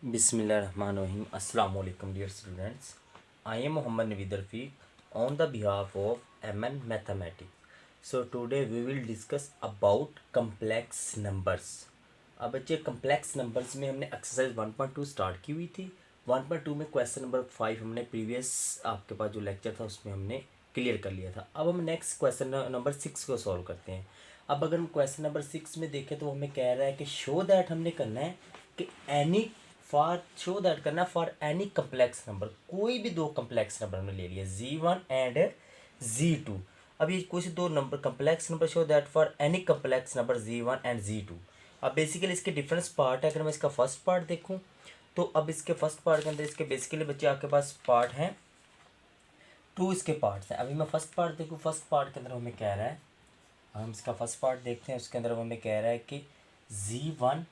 Bismillahirrahmanirrahim. Assalamu alaikum dear students. I am Muhammad Naveed Rafiq on the behalf of MN Mathematics. So today we will discuss about complex numbers. अब बच्चे complex numbers में हमने exercise 1.2 start की हुई थी। 1.2 में question number 5 हमने previous आपके पास जो लेक्चर था उसमें हमने क्लियर कर लिया था। अब हम नेक्स्ट क्वेश्चन नंबर 6 को सॉल्व करते हैं। अब अगर हम क्वेश्चन नंबर 6 में देखें तो हमें कह रहा है कि शो दैट हमने करना है कि एनी फॉर शो दैट करना फॉर एनी कम्प्लेक्स नंबर, कोई भी दो कम्प्लेक्स नंबर हमने ले लिया Z1 एंड Z2। अब ये कोई से दो number complex number show that for any complex number Z1 and Z2। अब बेसिकली इसके डिफरेंस पार्ट है। अगर मैं इसका फर्स्ट पार्ट देखूं तो अब इसके फर्स्ट पार्ट के अंदर इसके बेसिकली बच्चे आपके पास पार्ट हैं टू, इसके पार्ट्स हैं। अभी मैं फर्स्ट पार्ट देखूँ, फर्स्ट पार्ट के अंदर हमें कह रहा है, हम इसका फर्स्ट पार्ट देखते हैं, उसके अंदर हमें कह रहा है कि Z1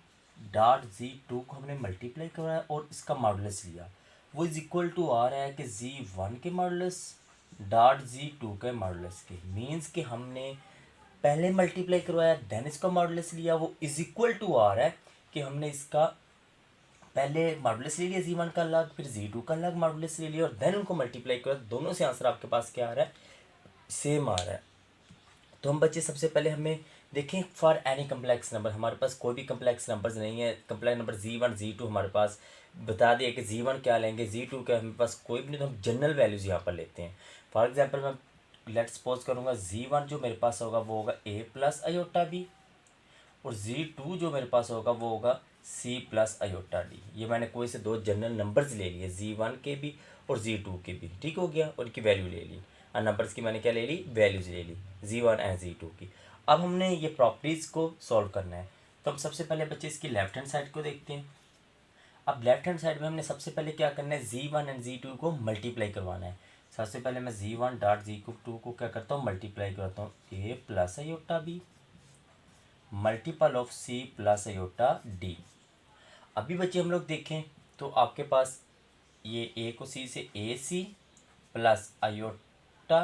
डॉट Z2 को हमने मल्टीप्लाई करवाया और इसका मॉडुलस लिया, वो इज इक्वल टू आ रहा है कि Z1 के मॉडुलस डॉट Z2 के मॉडुलस के। मीन्स कि हमने पहले मल्टीप्लाई करवाया देन इसका मॉडुलस लिया, वो इज इक्वल टू आ रहा है कि हमने इसका पहले मॉडुलस ले लिया Z1 का अलग, फिर Z2 का अलग मॉडुलस ले लिया और देन उनको मल्टीप्लाई किया। दोनों से आंसर आपके पास क्या आ रहा है, सेम आ रहा है। तो हम बच्चे सबसे पहले हमें देखें फॉर एनी कम्प्लेक्स नंबर, हमारे पास कोई भी कम्प्लेक्स नंबर्स नहीं है। कम्प्लेक्स नंबर Z1 Z2 हमारे पास बता दिया कि Z1 क्या लेंगे, Z2 क्या, हमारे पास कोई भी नहीं, तो हम जनरल वैल्यूज़ यहाँ पर लेते हैं। फॉर एग्जांपल मैं लेट सपोज करूँगा Z1 जो मेरे पास होगा वो होगा A प्लस अयोटा बी और Z2 जो मेरे पास होगा वो होगा C प्लस अयोटा डी। ये मैंने कोई से दो जनरल नंबर्स ले लिए, Z1 के भी और Z2 के भी, ठीक हो गया, और इनकी वैल्यू ले ली। और नंबर्स की मैंने क्या ले ली, वैल्यूज़ ले ली Z1 एंड Z2 की। अब हमने ये प्रॉपर्टीज़ को सॉल्व करना है। तो हम सबसे पहले बच्चे इसकी लेफ्ट हैंड साइड को देखते हैं। अब लेफ्ट हैंड साइड में हमने सबसे पहले क्या करना है, Z1 एंड Z2 को मल्टीप्लाई करवाना है। सबसे पहले मैं Z1 डॉट Z2 को क्या करता हूँ, मल्टीप्लाई करता हूँ A plus iota be multiple of C plus iota D. अभी बच्चे हम लोग देखें तो आपके पास ये A को C से AC plus iota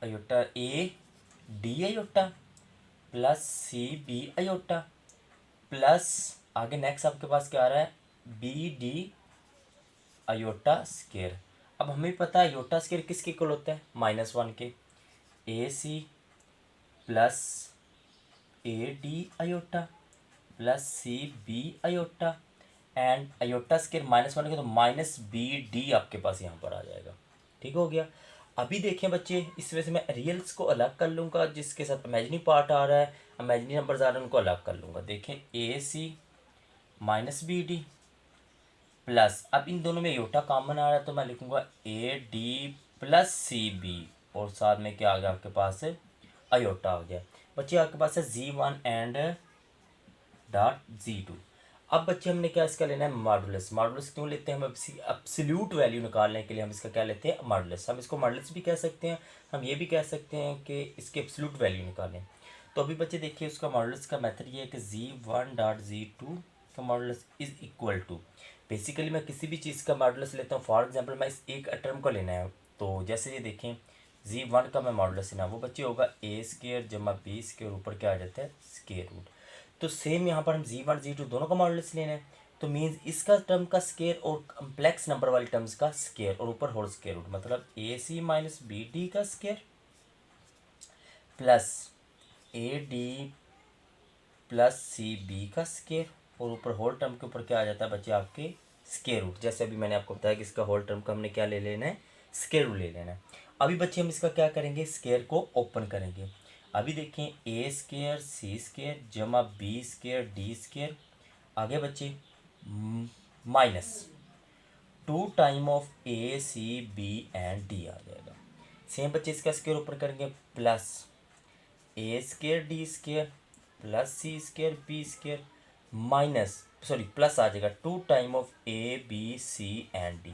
iota A D iota plus C B iota plus आगे नेक्स्ट आपके पास क्या आ रहा है, बी डी अयोटा स्केयर। अब हमें पता है अयोटा स्केयर किसके इक्वल होता है, -1 के। A C plus A D iota plus C B iota and iota square -1 के, तो -BD आपके पास यहाँ पर आ जाएगा। ठीक हो गया। अभी देखें बच्चे, इस वजह से मैं रियल्स को अलग कर लूँगा, जिसके साथ इमेजिनी पार्ट आ रहा है, इमेजिनी नंबर्स आ रहे हैं, उनको अलग कर लूँगा। देखें AC -BD प्लस, अब इन दोनों में अयोटा कॉमन आ रहा है तो मैं लिखूँगा AD प्लस CB और साथ में क्या आ गया आपके पास, अयोटा आ गया। बच्चे आपके पास है Z1 एंड डॉट Z2। अब बच्चे हमने क्या इसका लेना है, मॉडुलस। मॉडुलस क्यों लेते हैं, हम एब्सोल्यूट वैल्यू निकालने के लिए हम इसका क्या लेते हैं, मॉडुलस। हम इसको मॉडुलस भी कह सकते हैं, हम ये भी कह सकते हैं कि इसके एब्सोल्यूट वैल्यू निकालें। तो अभी बच्चे देखिए उसका मॉडुलस का मेथड ये है कि Z1 डॉट Z2 का modulus is equal to, basically मैं किसी भी चीज़ का मॉडुलस लेता हूँ। फॉर एग्जांपल मैं इस एक टर्म को लेना है, तो जैसे ये देखें Z1 का मैं मॉडुलस लेना, वो बच्चे होगा A स्केयर जमा B स्केयर, ऊपर क्या आ जाता है, स्केयर रूट। तो सेम यहाँ पर हम Z1 Z2 दोनों का मॉडुलस लेना है, तो मीन्स इसका टर्म का स्केयर और कम्प्लेक्स नंबर वाले टर्म्स का स्केयर और ऊपर होल स्केयर रूट, मतलब AC माइनस BD का square plus AD plus CB का स्केयर और ऊपर होल टर्म के ऊपर क्या आ जाता है बच्चे, आपके स्केयर रूट। जैसे अभी मैंने आपको बताया कि इसका होल टर्म का हमने क्या ले लेना है, स्केयर रूट ले लेना है। अभी बच्चे हम इसका क्या करेंगे, स्केयर को ओपन करेंगे। अभी देखें A स्केयर C स्केयर जमा B स्केयर D स्केयर, आगे बच्चे minus 2 time of AC B and D आ जाएगा। सेम बच्चे इसका स्केयर ऊपर करेंगे, plus A square D square plus C square B square minus plus आ जाएगा 2 time of ABC and D,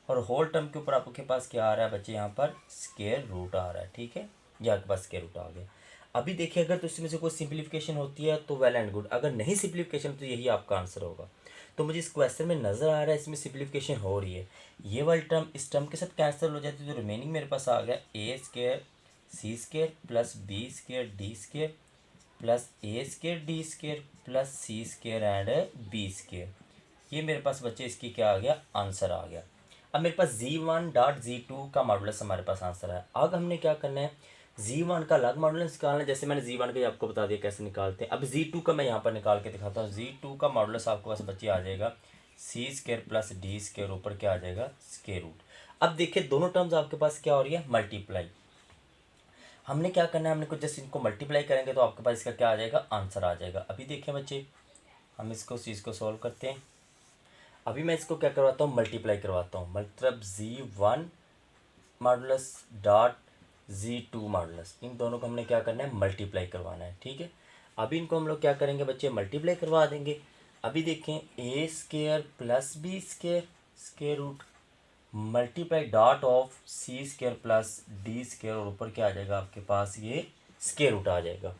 और होल टर्म के ऊपर आपके पास क्या आ रहा है बच्चे, यहाँ पर स्केयर रूट आ रहा है। ठीक है, ये आपके पास स्केयर रूट आ गया। अभी देखिए अगर तो इसमें से कोई सिंप्लीफिकेशन होती है तो वेल एंड गुड, अगर नहीं सिंप्लीफिकेशन तो यही आपका आंसर होगा। तो मुझे इस क्वेश्चन में नज़र आ रहा है इसमें सिंप्लीफिकेशन हो रही है, ये वाली टर्म इस टर्म के साथ कैंसिल हो जाती है, तो रिमेनिंग मेरे पास आ गया A square C square plus B square D square plus A square D square plus C square and B square. ये मेरे पास बच्चे इसकी क्या आ गया, आंसर आ गया। अब मेरे पास z1.z2 का मॉडुलस हमारे पास आंसर है। अब हमने क्या करना है, z1 का अलग मॉडुलस निकालना है। जैसे मैंने z1 का आपको बता दिया कैसे निकालते हैं। अब z2 का मैं यहाँ पर निकाल के दिखाता हूँ। z2 का मॉडुलस आपके पास बच्चे आ जाएगा c² प्लस d² ऊपर क्या आ जाएगा, स्क्वायर रूट। अब देखिए दोनों टर्म्स आपके पास क्या हो रही है, मल्टीप्लाई। हमने क्या करना है, हमने कुछ जैसे इनको मल्टीप्लाई करेंगे तो आपके पास इसका क्या आ जाएगा, आंसर आ जाएगा। अभी देखिए बच्चे हम इसको चीज़ को सॉल्व करते हैं। अभी मैं इसको क्या करवाता हूँ, मल्टीप्लाई करवाता हूँ। मतलब z1 modulus dot z2 modulus, इन दोनों को हमने क्या करना है, मल्टीप्लाई करवाना है। ठीक है, अभी इनको हम लोग क्या करेंगे बच्चे, मल्टीप्लाई करवा देंगे। अभी देखें a² plus b² square root multiply dot of c² plus d² और ऊपर क्या आ जाएगा आपके पास, ये स्क्वायर रूट आ जाएगा।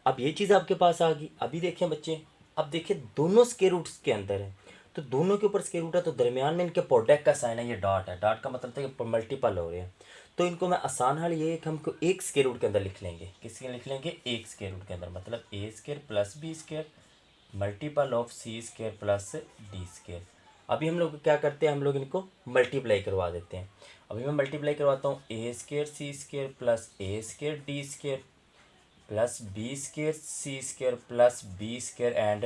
अब ये चीज़ आपके पास आ गई। अभी देखें बच्चे, अब देखिए दोनों स्क्वायर रूट्स के अंदर है तो दोनों के ऊपर स्क्वायर रूट है, तो दरमियान में इनके प्रोडक्ट का साइन है, ये डॉट है। डॉट का मतलब था कि मल्टीपल हो रहे हैं। तो इनको मैं आसान हल ये है कि हमको एक स्क्वायर रूट के अंदर लिख लेंगे। किसके लिख लेंगे, एक स्क्वायर रूट के अंदर। मतलब a² plus b² multiple of c² plus d²। अभी हम लोग क्या करते हैं, हम लोग इनको मल्टीप्लाई करवा देते हैं। अभी मैं मल्टीप्लाई करवाता हूँ a² c² plus a² d² plus b² c² plus b² and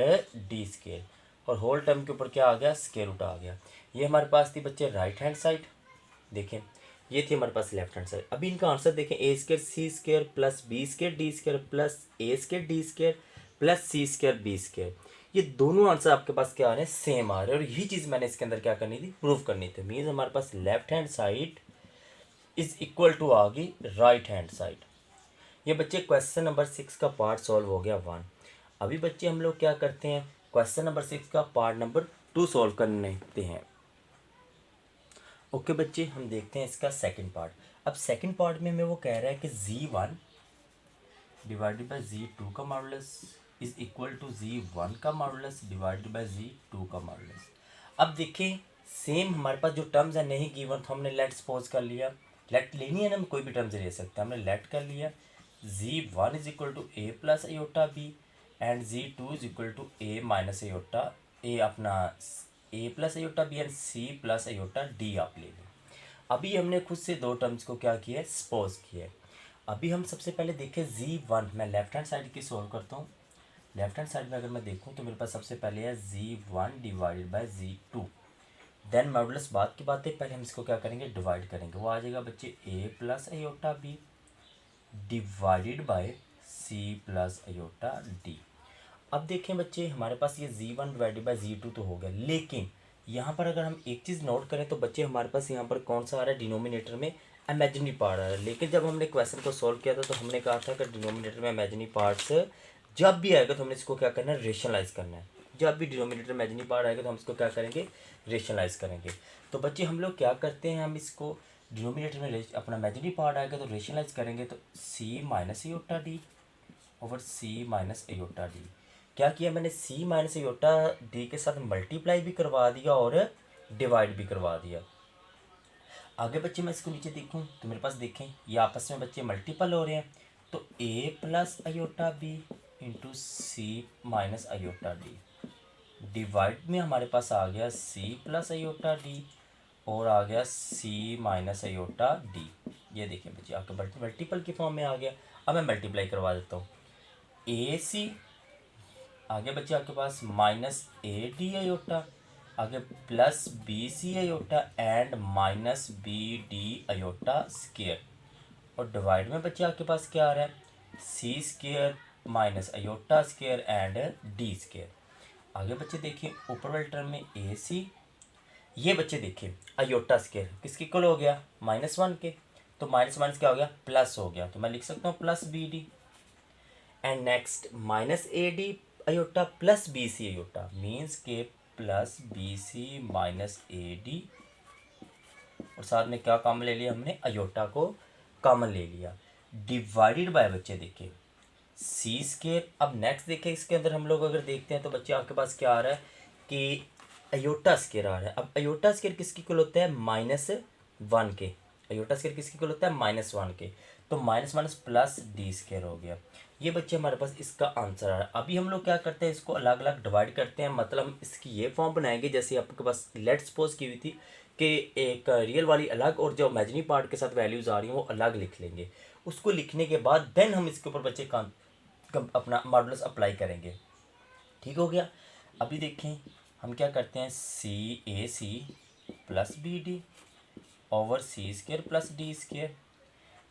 d² और होल टर्म के ऊपर क्या आ गया, स्क्वायर रूट आ गया। ये हमारे पास थी बच्चे राइट हैंड साइड, देखें ये थी हमारे पास लेफ्ट हैंड साइड। अभी इनका आंसर देखें, a² c² plus b² d² plus a² d² plus c² b²। ये दोनों आंसर आपके पास क्या आ रहे हैं, सेम आ रहे हैं। और यही चीज़ मैंने इसके अंदर क्या करनी थी, प्रूव करनी थी। मीन्स हमारे पास left hand side is equal to आ गई राइट हैंड साइड। ये बच्चे क्वेश्चन नंबर 6 का पार्ट सॉल्व हो गया 1। अभी बच्चे हम लोग क्या करते हैं, क्वेश्चन नंबर 6 का पार्ट नंबर 2 सॉल्व करने हैं। ओके बच्चे, हम देखते हैं इसका सेकंड पार्ट। अब सेकंड पार्ट में वो कह रहा है कि z1 डिवाइडेड बाय z2 का modulus is equal to z1 का मॉडुलस डिवाइडेड बाय z2 का मॉडुलस। अब देखिए सेम हमारे पास जो टर्म्स है नहीं गिवन, तो हमने लेट सपोज कर लिया। लेट लेनी है ना, हम कोई भी टर्म्स ले सकते हैं। हमने लेट कर लिया z1 is equal to a plus iota b and z2 is equal to a minus iota a, अपना a प्लस आयोटा b एंड c प्लस आयोटा d आप ले लें। अभी हमने खुद से दो टर्म्स को क्या किया है, सपोज किया है। अभी हम सबसे पहले देखें z1, मैं लेफ्ट हैंड साइड की सोल्व करता हूँ। लेफ्ट हैंड साइड में अगर मैं देखूँ तो मेरे पास सबसे पहले है z1 divided by z2। Then modulus बाद की बात है, पहले हम इसको क्या करेंगे, डिवाइड करेंगे। वो आ जाएगा बच्चे a plus iota b divided by c plus iota d। अब देखें बच्चे हमारे पास ये z1 डिवाइडेड बाय z2 तो हो गया, लेकिन यहाँ पर अगर हम एक चीज़ नोट करें तो बच्चे हमारे पास यहाँ पर कौन सा आ रहा है, डिनोमिनेटर में इमेजिनरी पार्ट आ रहा है। लेकिन जब हमने क्वेश्चन को सॉल्व किया था तो हमने कहा था कि डिनोमिनेटर में इमेजिनरी पार्ट्स जब भी आएगा तो हमने इसको क्या करना है, रेशनलाइज करना है। जब भी डिनोमिनेटर में इमेजिनरी पार्ट आएगा तो हम इसको क्या करेंगे, रेशनलाइज करेंगे। तो बच्चे हम लोग क्या करते हैं, हम इसको डिनोमिनेटर में अपना इमेजिनरी पार्ट आएगा तो रेशनलाइज करेंगे, तो c minus iota D over c minus iota D. क्या किया मैंने, c माइनस आयोटा डी के साथ मल्टीप्लाई भी करवा दिया और डिवाइड भी करवा दिया। आगे बच्चे मैं इसको नीचे देखूं तो मेरे पास देखें ये आपस में बच्चे मल्टीपल हो रहे हैं, तो a plus iota B into C minus iota D. Divide में हमारे पास आ गया c प्लस आयोटा डी और आ गया c माइनस आयोटा डी। ये देखिए बच्चे आपका मल्टीपल की फॉर्म में आ गया। अब मैं मल्टीप्लाई करवा देता हूँ, ए सी आगे बच्चे आपके पास माइनस ए डी आयोटा, आगे plus B C iota and minus B D iota square. और डिवाइड में बच्चे आपके पास क्या आ रहा है, C square minus iota square and D square. आगे बच्चे देखिए ऊपर वाले टर्म में ए सी, ये बच्चे देखिए आयोटा स्क्वायर किसके इक्वल हो गया, -1 के, तो माइनस माइनस क्या हो गया, प्लस हो गया, तो मैं लिख सकता हूँ plus B D. And next minus A D iota plus B C iota, means के plus B C minus A D, और साथ में क्या कॉमन ले लिया हमने, आयोटा को कॉमन ले लिया। डिवाइडेड बाय बच्चे देखिए सी स्क्वायर। अब नेक्स्ट देखिए इसके अंदर हम लोग अगर देखते हैं तो बच्चे आपके पास क्या आ रहा है कि आयोटा स्क्वायर आ रहा है। अब आयोटा स्क्वायर किसकी इक्वल होता है, -1 के। आयोटा स्क्वायर किसकी इक्वल होता है, -1 के। तो minus minus plus D square हो गया। ये बच्चे हमारे पास इसका आंसर आ रहा है। अभी हम लोग क्या करते हैं, इसको अलग अलग डिवाइड करते हैं, मतलब हम इसकी ये फॉर्म बनाएंगे जैसे आपके पास लेट्स सपोज की हुई थी कि एक रियल वाली अलग और जो इमेजिनरी पार्ट के साथ वैल्यूज़ आ रही हैं वो अलग लिख लेंगे। उसको लिखने के बाद देन हम इसके ऊपर बच्चे अपना मॉडुलस अप्लाई करेंगे। ठीक हो गया। अभी देखें हम क्या करते हैं, C A C plus B D over C square plus D square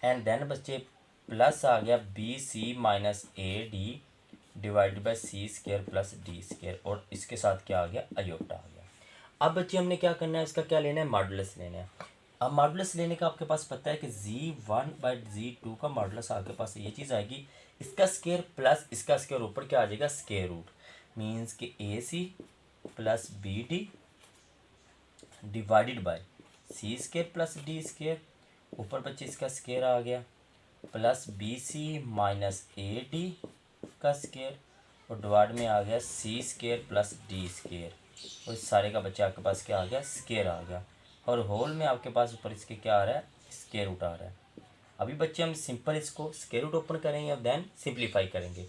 and then बच्चे प्लस आ गया B C minus A D divide by C square plus D square और इसके साथ क्या आ गया, अयोटा आ गया। अब बच्चे हमने क्या करना है, इसका क्या लेना है, मॉडुलस लेना है। अब मॉडुलस लेने का आपके पास पता है कि z1/z2 का मॉडुलस आपके पास ये चीज़ आएगी, इसका स्क्वायर प्लस इसका स्क्वायर ऊपर क्या आ जाएगा, स्क्वायर रूट, मीन्स कि A C plus B D divided by C square plus D square, ऊपर बच्चे इसका स्क्वायर आ गया, plus B C minus A D का स्क्वायर और डिवाइड में आ गया C square plus D square और इस सारे का बच्चा आपके पास क्या आ गया, स्क्वायर आ गया और होल में आपके पास ऊपर इसके क्या आ रहा है, स्क्वायर रूट आ रहा है। अभी बच्चे हम सिंपल इसको स्क्वायर रूट ओपन करेंगे और देन सिंप्लीफाई करेंगे।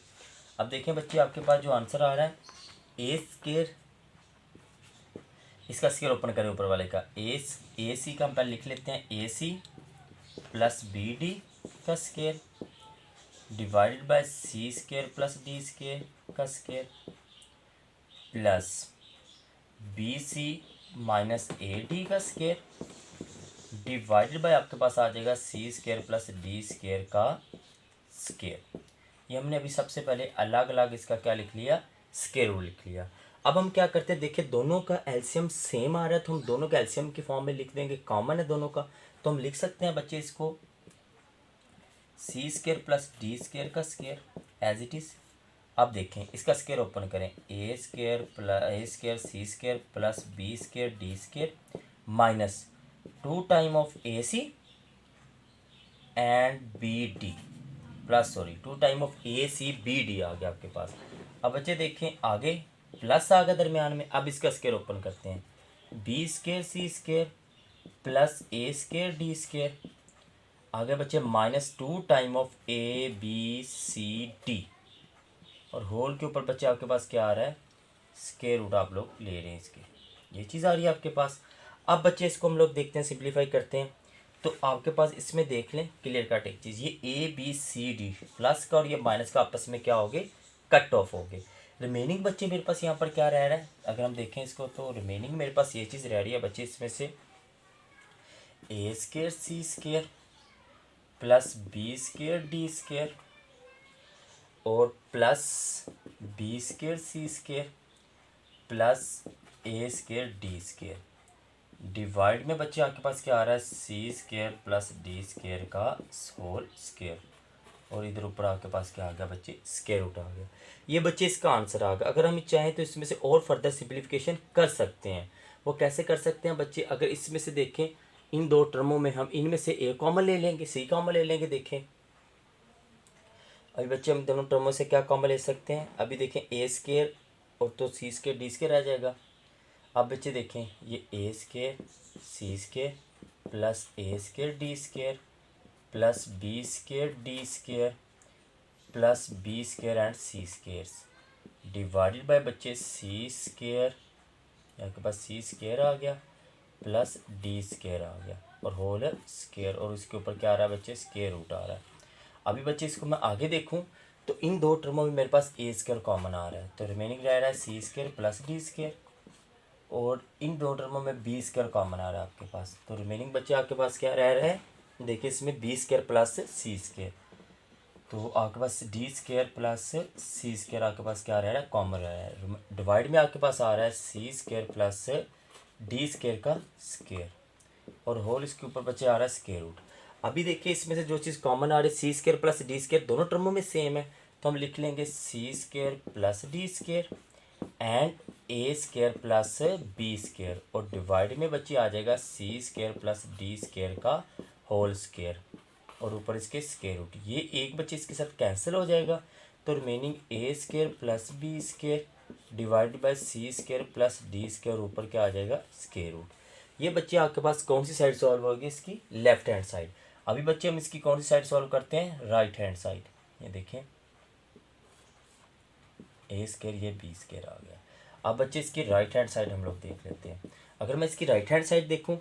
अब देखें बच्चे आपके पास जो आंसर आ रहा है, ए स्क्वायर, इसका स्क्वायर ओपन करें ऊपर वाले का, ए सी का हम पहले लिख लेते हैं, A C plus B D का square divided by C square plus D square का square plus B C minus A D का स्क्वायर डिवाइडेड बाय आपके पास आ जाएगा C square plus D square का स्क्वायर। ये हमने अभी सबसे पहले अलग अलग इसका क्या लिख लिया, स्क्वायर रूट लिख लिया। अब हम क्या करते हैं, देखिए दोनों का एलसीएम सेम आ रहा है तो हम दोनों का एलसीएम की फॉर्म में लिख देंगे, कॉमन है दोनों का, तो हम लिख सकते हैं बच्चे इसको C square plus D square का स्क्वायर एज इट इज़। अब देखें इसका स्क्वायर ओपन करें, A square C square plus B square D square minus 2 time of A C and B D plus 2 time of A C B D आ गया आपके पास। अब बच्चे देखें आगे प्लस आ गया दरमियान में, अब इसका स्क्वायर ओपन करते हैं, B square C square plus A square D square, आगे बच्चे -2 time of A B C D और होल के ऊपर बच्चे आपके पास क्या आ रहा है, स्क्वायर रूट आप लोग ले रहे हैं इसके, ये चीज़ आ रही है आपके पास। अब बच्चे इसको हम लोग देखते हैं, सिंप्लीफाई करते हैं, तो आपके पास इसमें देख लें क्लियर कट एक चीज़, ये A B C D plus का और ये माइनस का आपस में क्या हो गए, कट ऑफ हो गए। रिमेनिंग बच्चे मेरे पास यहाँ पर क्या रह रहा है, अगर हम देखें इसको तो रिमेनिंग मेरे पास ये चीज़ रह रही है बच्चे, इसमें से A square C square plus B square D square और plus B square C square plus A square D square divide में बच्चे आपके पास क्या आ रहा है, C square plus D square का होल स्क्वायर और इधर ऊपर आपके पास क्या आ गया बच्चे, स्क्वायर रूट आ गया। ये बच्चे इसका आंसर आ गया। अगर हम चाहें तो इसमें से और फर्दर सिंप्लीफिकेशन कर सकते हैं। वो कैसे कर सकते हैं बच्चे, अगर इसमें से देखें इन दो टर्मों में हम इनमें से ए कॉमन ले लेंगे, सी कॉमन ले लेंगे। देखें अभी बच्चे हम दोनों टर्मों से क्या कॉमन ले सकते हैं, अभी देखें ए स्क्वायर और तो सी स्क्वायर डी स्क्वायर आ जाएगा। अब बच्चे देखें ये A square C square plus A square D square plus B square D square plus B square and C square divided by बच्चे सी स्क्वायर, आपके पास सी स्क्वायर आ गया प्लस डी स्क्वायर आ गया और होल स्क्वायर और इसके ऊपर क्या आ रहा है बच्चे, स्क्वायर रूट आ रहा है। अभी बच्चे इसको मैं आगे देखूं तो इन दो टर्मों में मेरे पास ए स्क्वायर कॉमन आ रहा है, तो रिमेनिंग रह रहा है C square plus D square और इन दो टर्मों में बी स्क्वायर कॉमन आ रहा है आपके पास, तो रिमेनिंग बच्चे आपके पास क्या रह रहा है, देखिए इसमें बी स्क्वायर प्लस सी स्क्वायर, तो आपके पास डी स्क्वायर प्लस सी स्क्वायर आपके पास क्या रह रहा है, कॉमन रह रहा है। डिवाइड में आपके पास आ रहा है C square plus D square का स्क्वायर और होल इसके ऊपर बच्चे आ रहा है स्क्वायर रूट। अभी देखिए इसमें से जो चीज़ कॉमन आ रही है C square plus D square दोनों टर्मों में सेम है, तो हम लिख लेंगे C square plus D square and A square plus B square और डिवाइड में बच्चे आ जाएगा C square plus D square का होल स्क्वायर और ऊपर इसके स्क्वायर रूट। ये एक बच्चे इसके साथ कैंसिल हो जाएगा, तो remaining A square plus B square divide by C square plus D square ऊपर क्या आ जाएगा, स्क्वायर रूट। ये बच्चे आपके पास कौन सी साइड सॉल्व होगी, इसकी लेफ्ट हैंड साइड। अभी बच्चे हम इसकी कौन सी साइड सॉल्व करते हैं, राइट हैंड साइड। ये देखें ए स्क्वायर, ये बी स्क्वायर आ गया। अब बच्चे इसकी राइट हैंड साइड हम लोग देख लेते हैं। अगर मैं इसकी राइट हैंड साइड देखूं,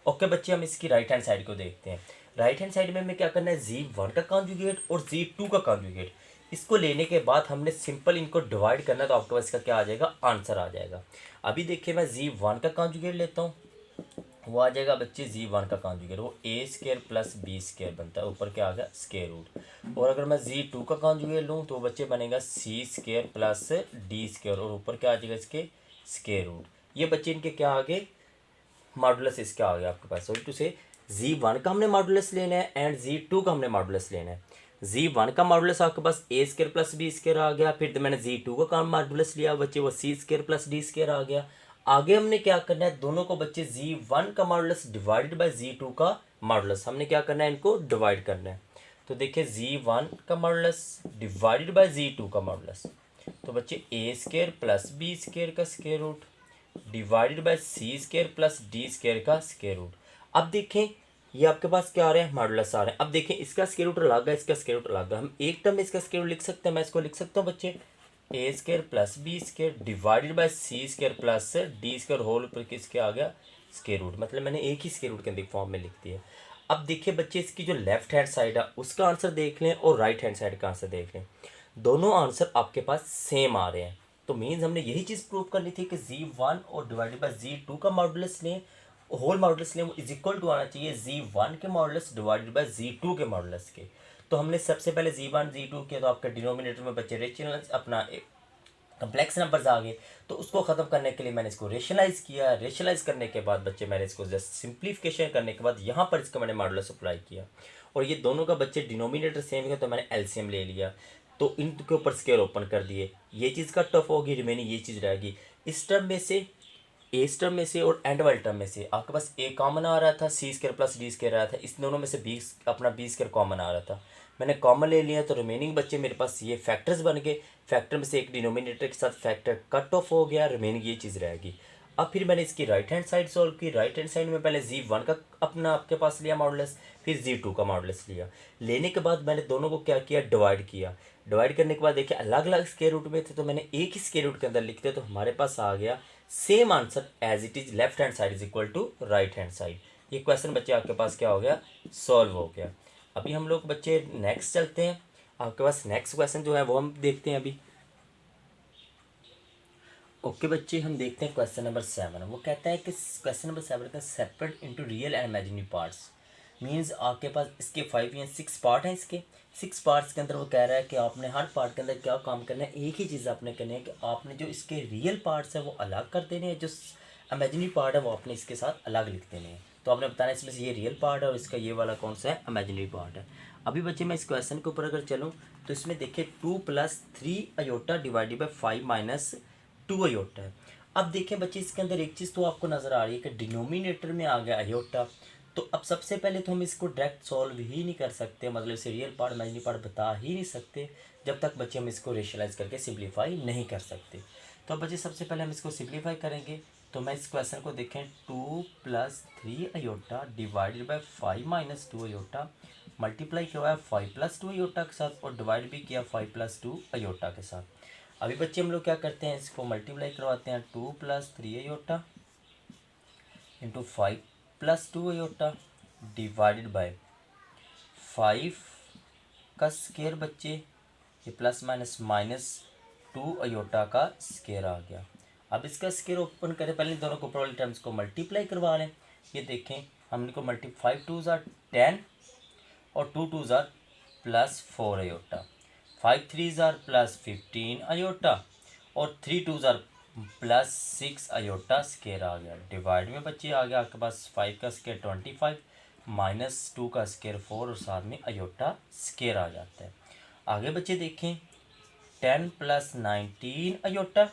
ओके बच्चे हम इसकी राइट हैंड साइड को देखते हैं। राइट हैंड साइड में हमें क्या करना है, Z1 का कॉन्जुगेट और Z2 का कॉन्जुगेट। इसको लेने के बाद हमने सिंपल इनको डिवाइड करना है, तो आपके पास इसका क्या आ जाएगा, आंसर आ जाएगा। अभी देखिए मैं Z1 का कॉन्जुगेट लेता हूँ, वो आ जाएगा बच्चे Z1 का कॉन्जुगेट, वो ए स्क्वायर प्लस बी स्क्वायर बनता है, ऊपर क्या आ गया स्क्वायर रूट। और अगर मैं Z2 का कॉन्जुगेट लूँ तो बच्चे बनेगा सी स्क्वायर प्लस डी स्क्वायर, और ऊपर क्या आ जाएगा इसके स्क्वायर रूट। ये बच्चे इनके क्या आ गए, मॉडुलस इसके आ गया आपके पास। सॉरी टू से Z1 का हमने मॉडुलस लेना है एंड Z2 का हमने मॉडुलस लेना है। Z1 का मॉडुलस आपके पास ए स्क्वायर प्लस बी स्क्वायर आ गया, फिर मैंने Z2 का मॉडुलस लिया बच्चे, वो सी स्क्वायर प्लस डी स्क्वायर आ गया। आगे हमने क्या करना है, दोनों को बच्चे Z1 का मॉडुलस डिवाइडेड बाय Z2 का मॉडुलस, हमने क्या करना है, इनको डिवाइड करना है। तो देखिए Z1 का मॉडुलस डिवाइडेड बाय Z2 का मॉडुलस, तो बच्चे A square plus B square का square root divided by C square plus D square का स्क्वायर रूट। अब देखें ये आपके पास क्या आ रहा है, मॉडुलस आ रहा है। अब देखें इसका स्क्वायर रूट अलग है, इसका स्क्वायर रूट अलग है। हम एक टर्म में इसका स्क्वायर रूट लिख सकते हैं, मैं इसको लिख सकता हूँ बच्चे A square plus B square divided by C square plus D square whole ऊपर किसके आ गया स्क्वायर रूट, मतलब मैंने एक ही स्क्वायर रूट के अंदर फॉर्म में लिख दिया। अब देखिए बच्चे इसकी जो लेफ्ट हैंड साइड है उसका आंसर देख लें और राइट हैंड साइड का आंसर देख लें, दोनों आंसर आपके पास सेम आ रहे हैं। तो मीन्स हमने यही चीज़ प्रूव करनी थी कि Z1 और डिवाइडेड बाय Z2 का मॉडुलस लें, होल मॉडुलस लें, वो इज इक्वल टू आना चाहिए Z1 के मॉडुलस डिवाइडेड बाय Z2 के मॉडुलस के। तो हमने सबसे पहले Z1 Z2 किया, तो आपके डिनोमिनेटर में बच्चे रेशनल अपना कम्प्लेक्स नंबर्स आ गए, तो उसको ख़त्म करने के लिए मैंने इसको रेशनलाइज किया। रेशनलाइज करने के बाद बच्चे मैंने इसको जस्ट सिंप्लीफिकेशन करने के बाद यहाँ पर इसका मैंने मॉडुलस अप्लाई किया, और ये दोनों का बच्चे डिनोमिनेटर सेम है तो मैंने एलसीएम ले लिया, तो इनके ऊपर स्केल ओपन कर दिए। ये चीज़ कट ऑफ होगी, रिमेनिंग ये चीज़ रहेगी। इस टर्म में से इस टर्म में से और एंड वाले टर्म में से आपके पास ए कॉमन आ रहा था, सी स्क्वायर प्लस डी स्क्वायर आ रहा था, इस दोनों में से बी अपना बी स्क्वायर कॉमन आ रहा था, मैंने कॉमन ले लिया, तो रिमेनिंग बच्चे मेरे पास ये फैक्टर्स बन गए। फैक्टर में से एक डिनोमिनेटर के साथ फैक्टर कट ऑफ हो गया, रिमेनिंग ये चीज़ रहेगी। अब फिर मैंने इसकी राइट हैंड साइड सॉल्व की। राइट हैंड साइड में पहले Z1 का अपना आपके पास लिया मॉडुलस, फिर Z2 का मॉडुलस लिया। लेने के बाद मैंने दोनों को क्या किया, डिवाइड किया। डिवाइड करने के बाद देखिए अलग अलग स्क्वायर रूट में थे, तो मैंने एक ही स्क्वायर रूट के अंदर लिख दिया, तो हमारे पास आ गया same answer as it is left hand side is equal to right hand side. ये क्वेश्चन बच्चे आपके पास क्या हो गया, सॉल्व हो गया। अभी हम लोग बच्चे नेक्स्ट चलते हैं, आपके पास नेक्स्ट क्वेश्चन जो है वो हम देखते हैं अभी। ओके बच्चे हम देखते हैं क्वेश्चन नंबर 7। वो कहता है कि क्वेश्चन नंबर 7 का separate into real and imaginary parts, means आपके पास इसके 5 या 6 पार्ट हैं। इसके 6 पार्ट्स के अंदर वो कह रहा है कि आपने हर पार्ट के अंदर क्या काम करना है, एक ही चीज़ आपने करनी है कि आपने जो इसके रियल पार्ट्स है वो अलग कर देने हैं, जो इमेजिनरी पार्ट है वो आपने इसके साथ अलग लिख देने हैं। तो आपने बताना है इसमें से ये रियल पार्ट है और इसका ये वाला कौन सा है, इमेजिनरी पार्ट है। अभी बच्चे मैं इस क्वेश्चन के ऊपर अगर चलूँ तो इसमें देखिए 2 + 3 अयोटा डिवाइडेड बाई 5 - 2 अयोटा है। अब देखें बच्चे इसके अंदर एक चीज़ तो आपको नज़र आ रही है कि डिनोमिनेटर में आ गया अयोटा, तो अब सबसे पहले तो हम इसको डायरेक्ट सॉल्व ही नहीं कर सकते, मतलब इसे रियल पार्ट इमेजिनरी पार्ट बता ही नहीं सकते जब तक बच्चे हम इसको रेशनलाइज करके सिंप्लीफाई नहीं कर सकते। तो अब बच्चे सबसे पहले हम इसको सिंप्लीफाई करेंगे। तो मैं इस क्वेश्चन को देखें 2 + 3 iota divided by 5 - 2 iota, multiply किया हुआ है 5 + 2 अयोटा के साथ और डिवाइड भी किया 5 + 2 अयोटा के साथ। अभी बच्चे हम लोग क्या करते हैं, इसको मल्टीप्लाई करवाते हैं 2 + 3 iota into 5 + 2 iota divided by 5 का स्केयर बच्चे, ये प्लस माइनस -2 अयोटा का स्केयर आ गया। अब इसका स्केयर ओपन करें, पहले दोनों को ऊपर वाले टर्म्स को मल्टीप्लाई करवा लें। ये देखें हमने को 5 × 2 = 10 और 2 × 2 = +4 अयोटा, 5 × 3 = +15 अयोटा और 3 × 2 = +6 अयोटा स्केयर आ गया। डिवाइड में बच्चे आ गया आपके पास 5 का स्केयर 25 -2 का स्केयर 4 और साथ में अयोटा स्केयर आ जाता है। आगे बच्चे देखें 10 + 19 अयोटा,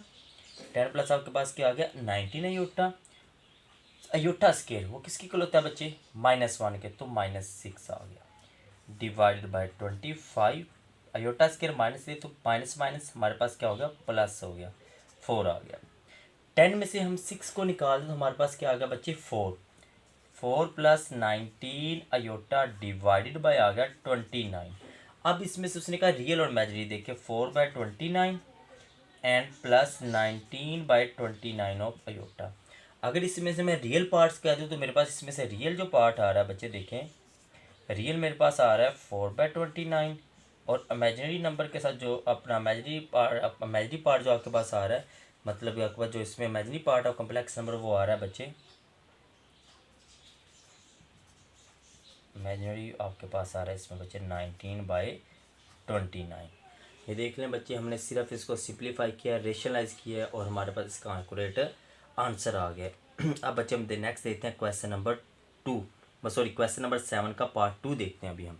10 प्लस आपके पास क्या आ गया 19 अयोटा। अयोटा स्केयर वो किसकी इक्वल होता है बच्चे, -1 के, तो -6 आ गया divided by 25। Iota square minus है तो माइनस माइनस हमारे पास क्या हो गया, प्लस हो गया, 4 आ गया। 10 में से हम 6 को निकाल दें तो हमारे पास क्या आ गया बच्चे 4। 4 प्लस 19 अयोटा डिवाइडेड बाय आ गया 29। अब इसमें से उसने कहा रियल और इमेजिनरी, देखिए 4/29 एंड प्लस 19/29 ऑफ अयोटा। अगर इसमें से मैं रियल पार्ट्स कह दूँ तो मेरे पास इसमें से रियल जो पार्ट आ रहा है बच्चे देखें, रियल मेरे पास आ रहा है 4/29 और इमेजिनरी नंबर के साथ जो अपना इमेजिनरी पार्ट जो आपके पास आ रहा है, मतलब आपके पास जो इसमें imaginary part of complex number वो आ रहा है बच्चे, इमेजिनरी आपके पास आ रहा है इसमें बच्चे 19/29। ये देख लें बच्चे, हमने सिर्फ इसको सिंप्लीफाई किया, रेशनलाइज किया और हमारे पास इसका एक्यूरेट आंसर आ गया। अब बच्चे हम नेक्स्ट देखते हैं question number 2, sorry question number 7 का पार्ट 2 देखते हैं अभी हम।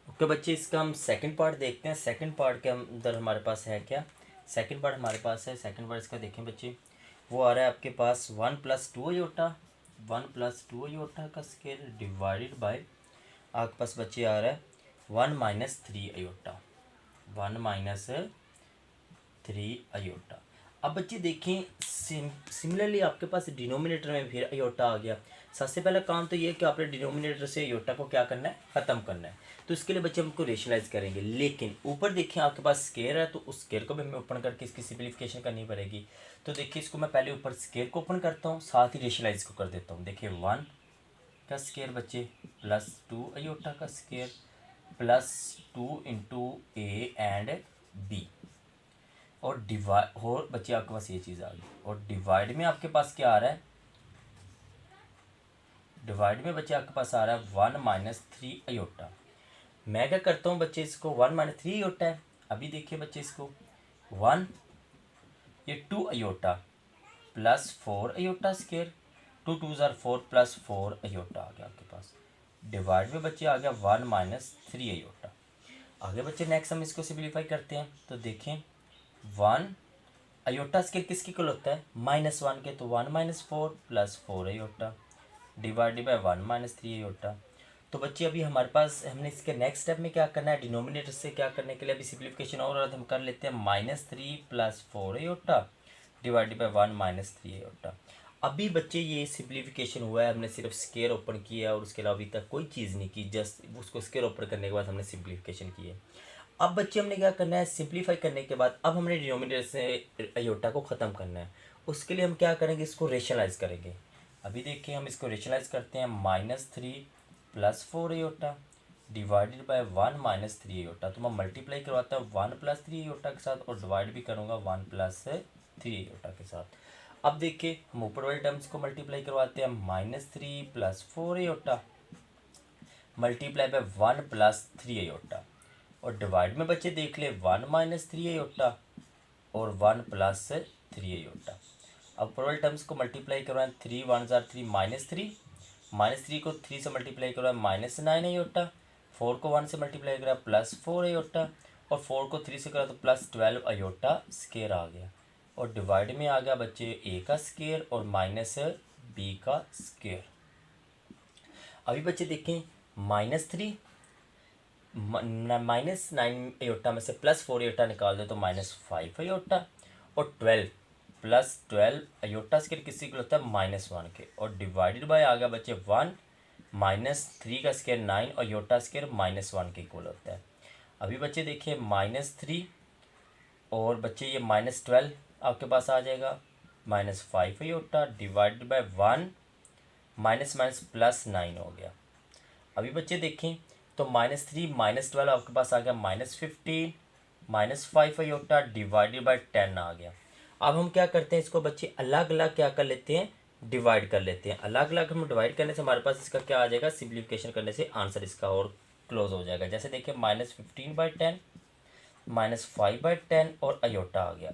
ओके बच्चे, इसका हम सेकंड पार्ट देखते हैं। सेकंड पार्ट के अंदर हमारे पास है क्या, सेकंड पार्ट हमारे पास है, सेकंड पार्ट इसका देखें बच्चे, वो आ रहा है आपके पास 1 + 2 अयोटा, 1 + 2 अयोटा का स्केयर डिवाइडेड बाय आपके पास बच्चे आ रहा है 1 - 3 अयोटा, 1 - 3 अयोटा। अब बच्चे देखें सिमिलरली आपके पास डिनोमिनेटर में फिर अयोटा आ गया। सबसे पहला काम तो ये है कि आपने डिनोमिनेटर से अयोटा को क्या करना है, ख़त्म करना है। तो इसके लिए बच्चे हमको रेशनलाइज करेंगे, लेकिन ऊपर देखिए आपके पास स्केयर है तो उस स्केयर को भी हमें ओपन करके इसकी सिंप्लीफिकेशन करनी पड़ेगी। तो देखिए इसको मैं पहले ऊपर स्केयर को ओपन करता हूँ, साथ ही रेशनलाइज को कर देता हूँ। देखिए 1 का स्केयर बच्चे प्लस 2 अयोटा का square plus 2 × A and B, और डिवाइड और बच्चे आपके पास ये चीज़ आ गई। और डिवाइड में आपके पास क्या आ रहा है, डिवाइड में बच्चे आपके पास आ रहा है 1 - 3 अयोटा। मैं क्या करता हूँ बच्चे, इसको 1 - 3 अयोटा है, अभी देखिए बच्चे इसको 1 ये 2 अयोटा प्लस 4 अयोटा स्केयर, 2 2 ज़ार 4 प्लस 4 अयोटा आ गया आपके पास। डिवाइड में बच्चे आ गया 1 - 3 अयोटा। आगे बच्चे नेक्स्ट हम इसको सिंप्लीफाई करते हैं तो देखें 1 अयोटा स्केयर किसकी इक्वल होता है, -1 के, तो 1 - 4 plus 4 iota divided by 1 - 3 iota. तो बच्चे अभी हमारे पास हमने इसके नेक्स्ट स्टेप में क्या करना है, डिनोमिनेटर से क्या करने के लिए अभी सिंप्लीफिकेशन और हम कर लेते हैं -3 plus 4 iota divided by 1 - 3 iota. अभी बच्चे ये सिंप्लीफिकेशन हुआ है, हमने सिर्फ स्केयर ओपन किया और उसके अलावा अभी तक कोई चीज़ नहीं की, जस्ट उसको स्केयर ओपन करने के बाद हमने सिंप्लीफिकेशन की है। अब बच्चे हमने क्या करना है, सिंप्लीफाई करने के बाद अब हमने डिनोमिनेटर से अयोटा को ख़त्म करना है। उसके लिए हम क्या करेंगे, इसको रेशनलाइज करेंगे। अभी देखिए हम इसको रेशनलाइज करते हैं, -3 plus 4 iota divided by 1 - 3 iota. तो मैं मल्टीप्लाई करवाता हूँ 1 + 3 अयोटा के साथ और डिवाइड भी करूँगा 1 + 3 अयोटा के साथ। अब देखिए हम ऊपर वाले टर्म्स को मल्टीप्लाई करवाते हैं, -3 plus 4 iota multiply by 1 + 3 iota, और डिवाइड में बच्चे देख ले 1 - 3 अयोटा और 1 + 3 अयोटा। अब ऊपर वाले टर्म्स को मल्टीप्लाई करवाएं, 3 1 ज़ार 3 -3, -3 को 3 से मल्टीप्लाई करवाएं -9 अयोटा, 4 को 1 से मल्टीप्लाई करा +4 अयोटा, और 4 को 3 से करा तो +12 अयोटा स्केयर आ गया, और डिवाइड में आ गया बच्चे ए का स्केयर और -b का स्केयर। अभी बच्चे देखें -3 -9 अयोटा में से +4 अयोटा निकाल दे तो -5 अयोटा, और 12 + 12 अयोटा स्केयर किसी को होता है -1 के, और डिवाइडेड बाय आ गया बच्चे 1 -3 का स्केयर 9 और अयोटा स्केयर -1 के इक्वल होता है। अभी बच्चे देखिए -3 और बच्चे ये -12 आपके पास आ जाएगा, -5 अयोटा डिवाइडेड बाय 1 -+ 9 हो गया। अभी बच्चे देखें तो -3 -12 आपके पास आ गया -15, -5 अयोटा डिवाइडेड बाय 10 आ गया। अब हम क्या करते हैं, इसको बच्चे अलग अलग क्या कर लेते हैं, डिवाइड कर लेते हैं। अलग अलग हम डिवाइड करने से हमारे पास इसका क्या आ जाएगा, सिंप्लीफिकेशन करने से आंसर इसका और क्लोज हो जाएगा। जैसे देखिए -15/10 -5/10 और अयोटा आ गया।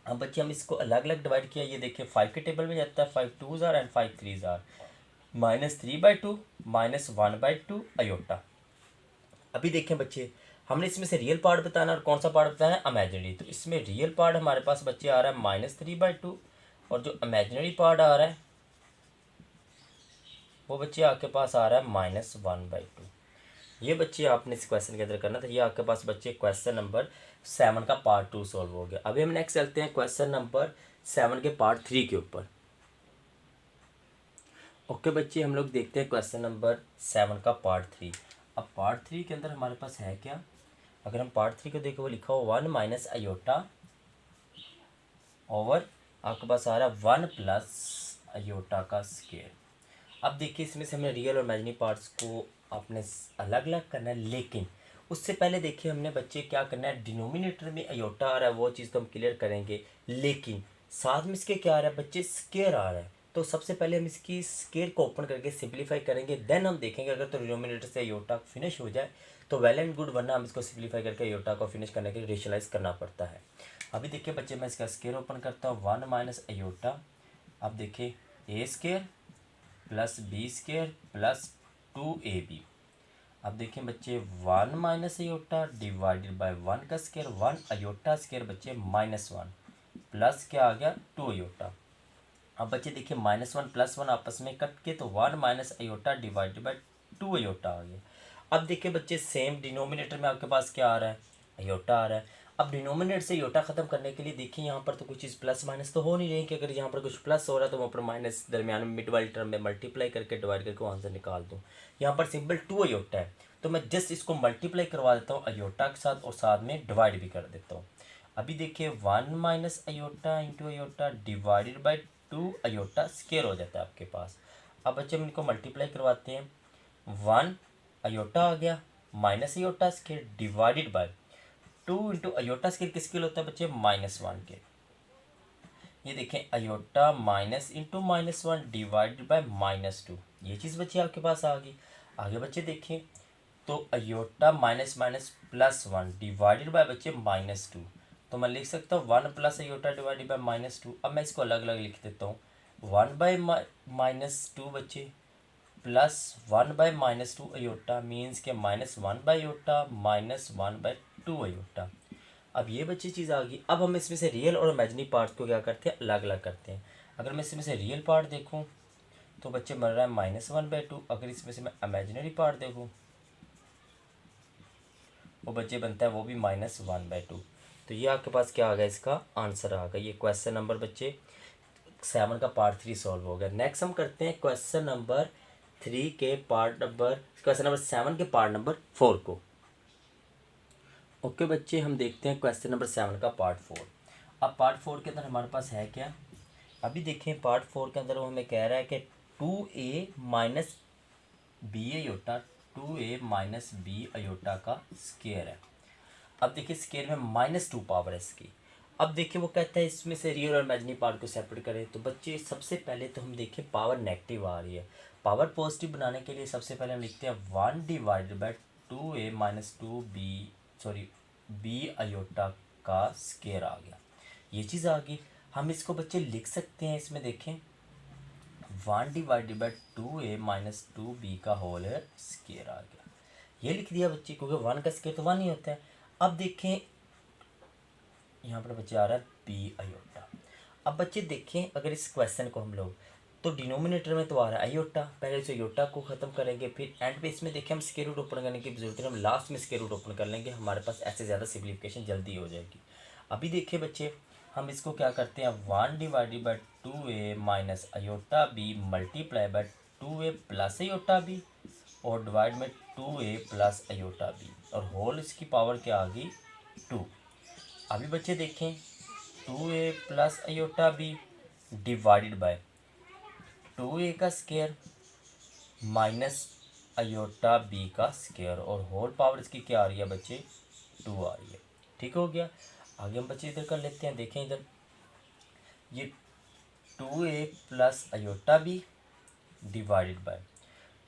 अब बच्चे हम इसको अलग अलग डिवाइड किया, ये देखिए 5 के टेबल में जाता है, 5 2 ज़ार एंड 5 3 ज़ार, -3/2 -1/2 अयोटा। अभी देखें बच्चे हमने इसमें से रियल पार्ट बताना और कौन सा पार्ट बताना है, इमेजिनरी। तो इसमें रियल पार्ट हमारे पास बच्चे आ रहा है -3/2 और जो इमेजिनरी पार्ट आ रहा है वो बच्चे आपके पास आ रहा है -1/2। ये बच्चे आपने इस क्वेश्चन के अंदर करना था। ये आपके पास बच्चे क्वेश्चन नंबर 7 का पार्ट 2 सॉल्व हो गया। अभी हम नेक्स्ट चलते हैं क्वेश्चन नंबर 7 के पार्ट 3 के ऊपर। ओके बच्चे, हम लोग देखते हैं क्वेश्चन नंबर 7 का पार्ट 3। अब पार्ट 3 के अंदर हमारे पास है क्या, अगर हम पार्ट 3 को देखें वो लिखा हो 1 माइनस अयोटा ओवर आपके पास आ रहा है 1 प्लस अयोटा का स्केयर। अब देखिए इसमें से हमने रियल और इमेजिनरी पार्ट्स को आपने अलग अलग करना है, लेकिन उससे पहले देखिए हमने बच्चे क्या करना है, डिनोमिनेटर में अयोटा आ रहा है वो चीज़ तो हम क्लियर करेंगे, लेकिन साथ में इसके क्या आ रहा है बच्चे, स्केयर आ रहा है। तो सबसे पहले हम इसकी स्केयर को ओपन करके सिंप्लीफाई करेंगे, देन हम देखेंगे अगर तो डिनोमिनेटर से अयोटा फिनिश हो जाए तो वेल एंड गुड, वरना हम इसको सिंप्लीफाई करके अयोटा को फिनिश करने के लिए रेशनलाइज करना पड़ता है। अभी देखिए बच्चे, मैं इसका स्केयर ओपन करता हूँ 1 माइनस अयोटा। अब देखिए A square plus B square plus 2ab। अब देखिए बच्चे 1 माइनस अयोटा डिवाइडेड बाय 1 का स्केयर, 1 अयोटा स्केयर बच्चे -1 प्लस क्या आ गया 2 अयोटा। अब बच्चे देखिए -1 प्लस 1 आपस में कट के तो 1 minus iota divided by 2 iota आ गया। अब देखिए बच्चे सेम डिनोमिनेटर में आपके पास क्या आ रहा है, अयोटा आ रहा है। अब डिनोमिनेटर से अयोटा खत्म करने के लिए देखिए यहाँ पर तो कुछ चीज़ प्लस माइनस तो हो नहीं रही कि अगर यहाँ पर कुछ प्लस हो रहा है तो वहाँ पर माइनस दरमियान में मिड वाली टर्म में मल्टीप्लाई करके डिवाइड करके आंसर निकाल दूँ। यहाँ पर सिंपल 2 अयोटा है तो मैं जस्ट इसको मल्टीप्लाई करवा देता हूँ अयोटा के साथ और साथ में डिवाइड भी कर देता हूँ। अभी देखिए 1 minus iota into iota divided by 2 iota square हो जाता है आपके पास। अब बच्चे हम इनको मल्टीप्लाई करवाते हैं, 1 अयोटा आ गया minus iota square divided by 2 into iota square किसके लिए होता है बच्चे, -1 के। ये देखें iota minus into -1 divided by -2, ये चीज़ बच्चे आपके पास आ गई। आगे बच्चे देखें तो iota minus minus plus 1 divided by बच्चे -2, तो मैं लिख सकता हूँ 1 प्लस अयोटा डिवाइडेड बाय -2। अब मैं इसको अलग अलग लिख देता हूँ, 1 बाय -2 बच्चे प्लस 1 बाय -2 अयोटा मीन्स के -1 बाय अयोटा -1/2 अयोटा। अब ये बच्ची चीज़ आ गई। अब हम इसमें से रियल और इमेजिनरी पार्ट को क्या करते हैं, अलग अलग करते हैं। अगर मैं इसमें से रियल पार्ट देखूँ तो बच्चे मिल रहा है -1/2, अगर इसमें से मैं इमेजिनरी पार्ट देखूँ वो बच्चे बनता है वो भी -1/2। तो ये आपके पास क्या आ गया, इसका आंसर आ गया। ये क्वेश्चन नंबर बच्चे 7 का पार्ट 3 सॉल्व हो गया। नेक्स्ट हम करते हैं क्वेश्चन नंबर 3 के क्वेश्चन नंबर 7 के पार्ट नंबर 4 को। ओके बच्चे, हम देखते हैं क्वेश्चन नंबर 7 का पार्ट 4। अब पार्ट 4 के अंदर हमारे पास है क्या, अभी देखें पार्ट 4 के अंदर वो हमें कह रहा है कि 2a minus B iota 2a minus B iota का स्केयर है। अब देखिए स्केयर में -2 पावर है इसकी। अब देखिए वो कहता है इसमें से रियल और इमेजिनरी पार्ट को सेपरेट करें, तो बच्चे सबसे पहले तो हम देखें पावर नेगेटिव आ रही है। पावर पॉजिटिव बनाने के लिए सबसे पहले हम लिखते हैं 1 divided by 2a minus 2b iota का स्केयर आ गया, ये चीज़ आ गई। हम इसको बच्चे लिख सकते हैं, इसमें देखें 1 divided by 2a minus 2b का होल स्केयर आ गया, ये लिख दिया बच्चे, क्योंकि 1 का स्केयर तो 1 ही होता है। अब देखें यहाँ पर बच्चे आ रहा है बी अयोटा। अब बच्चे देखें अगर इस क्वेश्चन को हम लोग तो डिनोमिनेटर में तो आ रहा है अयोटा, पहले इस अयोटा को ख़त्म करेंगे, फिर एंड पे इसमें देखें हम स्क्वायर रूट ओपन करने की जरूरत है, हम लास्ट में स्क्वायर रूट ओपन कर लेंगे, हमारे पास ऐसे ज़्यादा सिम्प्लीफिकेशन जल्दी हो जाएगी। अभी देखिए बच्चे हम इसको क्या करते हैं, 1 divided by 2a minus iota B multiply by 2a plus iota B और डिवाइड में 2a प्लस अयोटा बी और होल इसकी पावर क्या आ गई 2। अभी बच्चे देखें 2a plus iota B divided by 2a का स्केयर माइनस अयोटा बी का स्केयर और होल पावर इसकी क्या आ रही है बच्चे 2 आ रही है। ठीक हो गया। आगे हम बच्चे इधर कर लेते हैं, देखें इधर ये 2a plus iota B divided by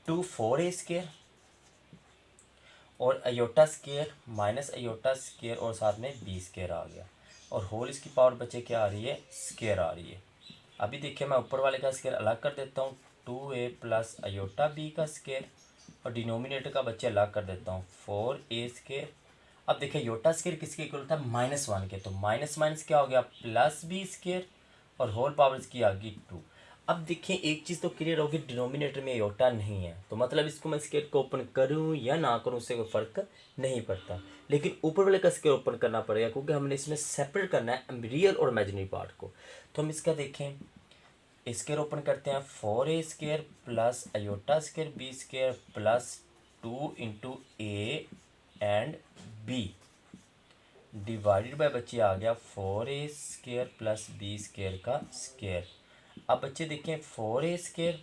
2 4a square और iota square minus iota square और साथ में बी स्केयर आ गया और होल इसकी पावर बच्चे क्या आ रही है स्केयर आ रही है। अभी देखिए मैं ऊपर वाले का स्केयर अलग कर देता हूँ, 2a प्लस अयोटा बी का स्केयर और डिनोमिनेटर का बच्चे अलग कर देता हूँ 4a स्केयर। अब देखिए अयोटा स्केयर किसके इक्वल था -1 के, तो माइनस माइनस क्या हो गया प्लस बी स्केयर और होल पावर इसकी आ गई 2। अब देखिए एक चीज़ तो क्लियर होगी, डिनोमिनेटर में अयोटा नहीं है तो मतलब इसको मैं स्केयर को ओपन करूँ या ना करूँ उससे कोई फ़र्क नहीं पड़ता, लेकिन ऊपर वाले का स्केयर ओपन करना पड़ेगा क्योंकि हमने इसमें सेपरेट करना है रियल और इमेजिनरी पार्ट को। तो हम इसका देखें स्केयर ओपन करते हैं 4a² plus iota square b² plus 2 into A and B divided by बच्चे आ गया 4a² प्लस b² का स्केयर। अब बच्चे देखें 4a²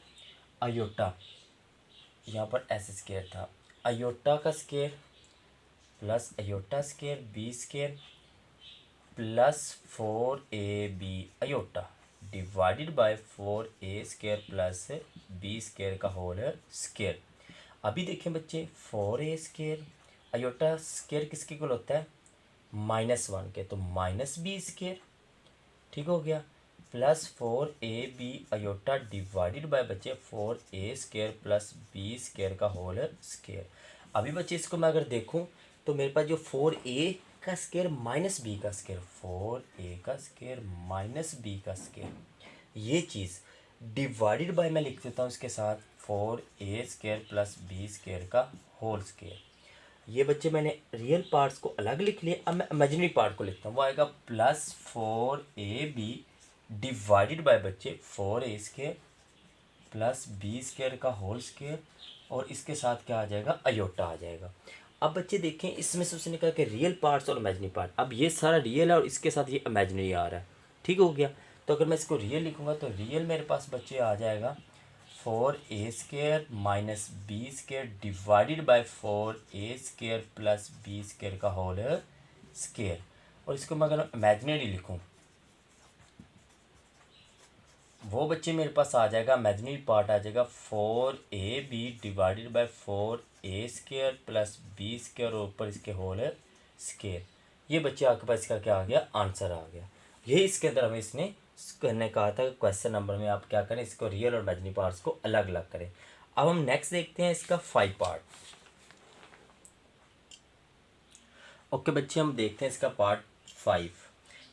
अयोटा, यहाँ पर s² था, अयोटा का square plus iota square b² plus 4ab iota divided by 4a² plus b² का होल स्केयर। अभी देखें बच्चे 4a² अयोटा स्केयर किसके इक्वल होता है -1 के, तो -b², ठीक हो गया, plus 4ab iota divided by बच्चे 4a² प्लस b² का होल स्केयर। अभी बच्चे इसको मैं अगर देखूं तो मेरे पास जो 4a का स्केयर माइनस बी का स्केयर, 4a का स्केयर माइनस बी का स्केयर, ये चीज़ डिवाइडेड बाय मैं लिख देता हूँ इसके साथ 4a² प्लस b² का होल स्केयर। ये बच्चे मैंने रियल पार्ट्स को अलग लिख लिए, अब मैं इमेजिनरी पार्ट को लिखता हूँ, वो आएगा प्लस 4ab डिवाइडेड बाय बच्चे 4a² प्लस b² का होल स्केयर, और इसके साथ क्या आ जाएगा अयोटा आ जाएगा। अब बच्चे देखें इसमें से उसने कहा कि रियल पार्ट्स और इमेजिनरी पार्ट, अब ये सारा रियल है और इसके साथ ये इमेजिनरी आ रहा है, ठीक हो गया। तो अगर मैं इसको रियल लिखूँगा तो रियल मेरे पास बच्चे आ जाएगा 4a² minus b² divided by 4a² plus b² का होल स्केयर, और इसको मैं अगर इमेजिनरी लिखूँ वो बच्चे मेरे पास आ जाएगा इमेजिनरी पार्ट आ जाएगा 4ab divided by 4a² plus b² और ऊपर इसके होल स्केयर। ये बच्चे आपके पास इसका क्या आ गया आंसर आ गया। यही इसके अंदर हमें इसने करने कहा था क्वेश्चन नंबर में आप क्या करें इसको रियल और इमेजिनरी पार्ट्स को अलग अलग करें। अब हम नेक्स्ट देखते हैं इसका 5 पार्ट। ओके बच्चे हम देखते हैं इसका पार्ट 5।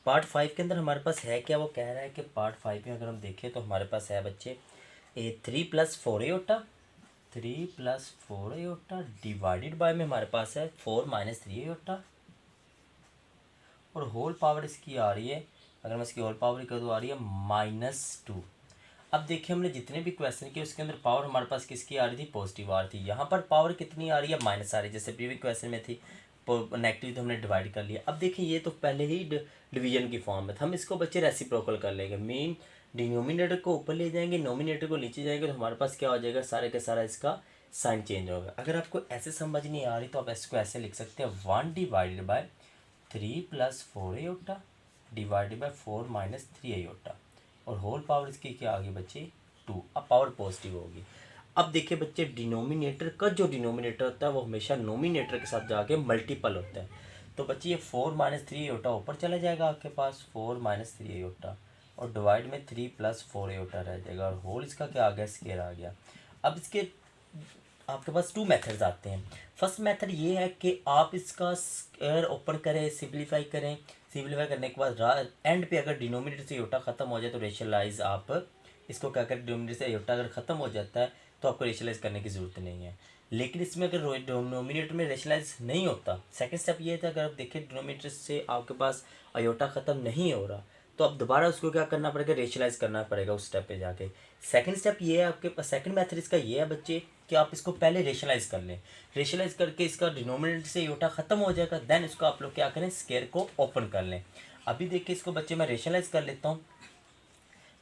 पार्ट 5 के अंदर हमारे पास है क्या, वो कह रहा है कि पार्ट 5 में अगर हम देखें तो हमारे पास है बच्चे 3 + 4 अयोटा, 3 + 4 अयोटा डिवाइडेड बाय में हमारे पास है 4 - 3 अयोटा, और होल पावर इसकी आ रही है, अगर मैं इसकी होल पावर कर दूँ आ रही है -2। अब देखिए हमने जितने भी क्वेश्चन किए उसके अंदर पावर हमारे पास किसकी आ रही थी पॉजिटिव आ रही थी, यहाँ पर पावर कितनी आ रही है माइनस आ रही है, जैसे प्रीवियस क्वेश्चन में थी नेगेटिव तो हमने डिवाइड कर लिया। अब देखिए ये तो पहले ही डिवीजन की फॉर्म में था, हम इसको बच्चे रेसिप्रोकल कर लेंगे, मेन डिनोमिनेटर को ऊपर ले जाएंगे नोमिनेटर को नीचे जाएंगे, तो हमारे पास क्या हो जाएगा सारे का सारा इसका साइन चेंज होगा। अगर आपको ऐसे समझ नहीं आ रही तो आप इसको ऐसे लिख सकते हैं 1 divided by 3 + 4 iota divided by 4 - 3 iota, और होल पावर इसकी क्या आ गई बच्चे 2। अब पावर पॉजिटिव होगी। अब देखिए बच्चे डिनोमिनेटर का जो डिनोमिनेटर होता है वो हमेशा नोमिनेटर के साथ जाके मल्टीपल होता है, तो बच्चे ये 4 - 3 अयोटा ऊपर चला जाएगा आपके पास 4 - 3 अयोटा, और डिवाइड में 3 + 4 अयोटा रह जाएगा, और होल इसका क्या आ गया स्केयर आ गया। अब इसके आपके पास 2 मेथड्स आते हैं। फर्स्ट मेथड ये है कि आप इसका स्क्वायर ओपन करें सिंप्लीफाई करें, सिंप्लीफाई करने के बाद एंड पे अगर डिनोमिनेटर से अयोटा ख़त्म हो जाए तो रेशनलाइज आप इसको क्या करें, डिनोमिनेटर से अयोटा अगर ख़त्म हो जाता है तो आपको रेशनलाइज करने की ज़रूरत नहीं है। लेकिन इसमें अगर डिनोमिनेटर में रेशनलाइज नहीं होता, सेकंड स्टेप ये था अगर आप देखें डिनोमिनेटर से आपके पास अयोटा ख़त्म नहीं हो रहा तो अब दोबारा उसको क्या करना पड़ेगा रेशनलाइज करना पड़ेगा उस स्टेप पे जाके। सेकंड स्टेप ये है आपके पास, सेकंड मेथड इसका ये है बच्चे कि आप इसको पहले रेशनलाइज कर लें, रेशनलाइज करके इसका डिनोमिनेटर से अयोटा ख़त्म हो जाएगा, देन इसको आप लोग क्या करें स्क्वायर को ओपन कर लें। अभी देखिए इसको बच्चे मैं रेशनलाइज कर लेता हूँ,